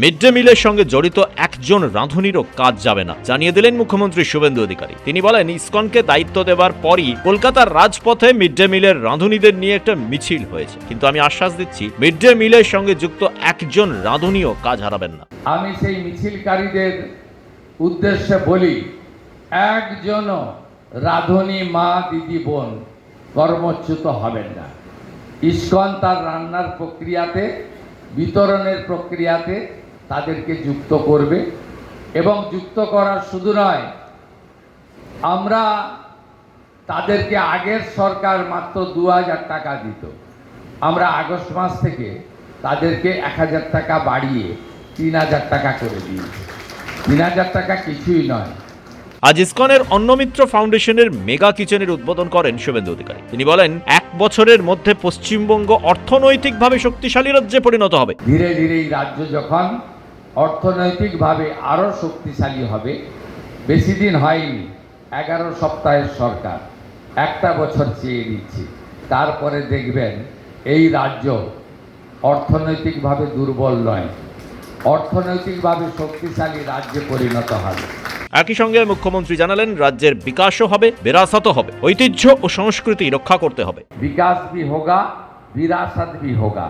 Mid day মিলের সঙ্গে জড়িত একজন রাঁধুনিরও কাজ যাবে না, জানিয়ে দিলেন মুখ্যমন্ত্রী শুভেন্দু অধিকারী। তিনি বলেন, ইসকনকে দায়িত্ব দেওয়ার পরই কলকাতার রাজপথে মিড ডে মিলের রাঁধুনিদের নিয়ে একটা মিছিল হয়েছে, কিন্তু আমি আশ্বাস দিচ্ছি মিড ডে মিলের সঙ্গে যুক্ত একজন রাঁধুনিও কাজ হারাবেন না। আমি সেই মিছিলকারীদের উদ্দেশ্যে বলি, একজনও রাঁধুনি মা দিদি বোন কর্মচ্যুত হবেন না। ইসকন তার রান্নার প্রক্রিয়াতে, বিতরণের প্রক্রিয়াতে তাদেরকে যুক্ত করবে, এবং যুক্ত করার শুধু নয়, আমরা তাদেরকে আগের সরকার মাত্র 2000 টাকা দিত, আমরা আগস্ট মাস থেকে তাদেরকে 1000 টাকা বাড়িয়ে 3000 টাকা করে দিয়েছি। 3000 টাকা কিছুই নয়। আজ ইসকনের অন্নমিত্র ফাউন্ডেশনের মেগা কিচেনের উদ্বোধন করেন শুভেন্দু অধিকারী। তিনি বলেন, 1 বছরের মধ্যে পশ্চিমবঙ্গ অর্থনৈতিকভাবে শক্তিশালী রাজ্যে পরিণত হবে। ধীরে ধীরে এই রাজ্য যখন অর্থনৈতিকভাবে আরো শক্তিশালী হবে, বেশি দিন হয়নি, 11 সপ্তাহের সরকার, 1টা বছর চেয়ে দিচ্ছি, তারপরে দেখবেন এই রাজ্য অর্থনৈতিকভাবে দুর্বল নয়, অর্থনৈতিকভাবে শক্তিশালী রাজ্যে পরিণত হবে। একই সঙ্গে মুখ্যমন্ত্রী জানালেন, রাজ্যের বিকাশও হবে, বিরাসতও হবে, ঐতিহ্য ও সংস্কৃতি রক্ষা করতে হবে। বিকাশ ভি হোগা, বিরাসত ভি হোগা,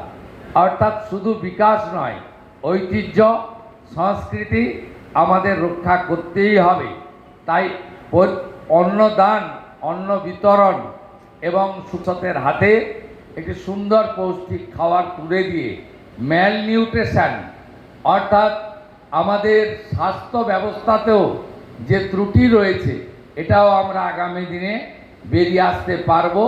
অর্থাৎ শুধু বিকাশ নয়, ঐতিহ্য সংস্কৃতি আমাদের রক্ষা করতেই হবে। তাই অন্নদান, অন্ন বিতরণ এবং সুস্থতার হাতে একটি সুন্দর পৌষ্টিক খাবার তুলে দিয়ে ম্যাল নিউট্রিশন, অর্থাৎ আমাদের স্বাস্থ্য ব্যবস্থাতেও যে ত্রুটি রয়েছে, এটাও আমরা আগামী দিনে বেরিয়ে আসতে পারবো।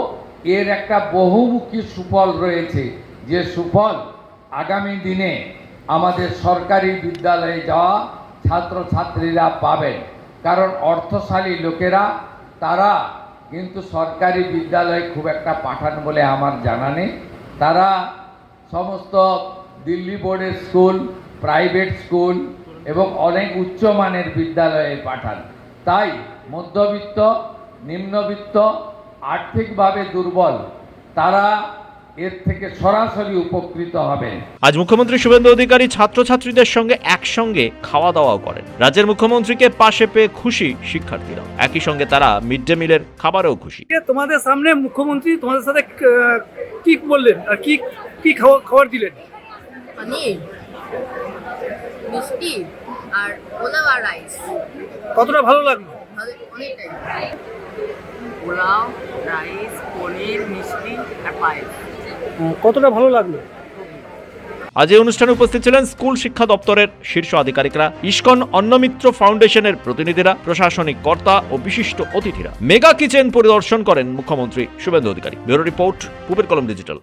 এর একটা বহুমুখী সুফল রয়েছে, যে সুফল আগামী দিনে আমাদের সরকারি বিদ্যালয়ে যাওয়া ছাত্রছাত্রীরা পাবেন। কারণ অর্থশালী লোকেরা তারা কিন্তু সরকারি বিদ্যালয়ে খুব একটা পাঠান বলে আমার জানা নেই। তারা সমস্ত দিল্লি বোর্ডের স্কুল, প্রাইভেট স্কুল এবং অনেক উচ্চমানের বিদ্যালয়ে পাঠান। তাই মধ্যবিত্ত, নিম্নবিত্ত, আর্থিকভাবে দুর্বল তারা এর থেকে সরাসরি উপকৃত হবেন। আজ মুখ্যমন্ত্রী শুভেন্দু অধিকারী ছাত্রছাত্রীদের সঙ্গে একসঙ্গে খাওয়া দাওয়াও করেন। রাজ্যের মুখ্যমন্ত্রীকে পাশে পেয়ে খুশি শিক্ষার্থীরা, একই সঙ্গে তারা মিড ডে মিলের খাবারেও খুশি। তোমাদের সামনে মুখ্যমন্ত্রী তোমাদের সাথে কি বললেন আর কি কি খাবার দিলেন? পনির, মিষ্টি আর পোলাও আর রাইস। কতটা ভালো লাগলো? অনেকটাই। পোলাও, রাইস, পনির, মিষ্টি আর পায়েস। কতটা ভালো লাগলো? আজ এই অনুষ্ঠানে উপস্থিত ছিলেন স্কুল শিক্ষা দপ্তরের শীর্ষ আধিকারিকরা, ইসকন অন্নমিত্র ফাউন্ডেশনের প্রতিনিধিরা, প্রশাসনিক কর্তা ও বিশিষ্ট অতিথিরা। মেগা কিচেন পরিদর্শন করেন মুখ্যমন্ত্রী শুভেন্দু অধিকারী। ব্যুরো রিপোর্ট, পূবের কলম ডিজিটাল।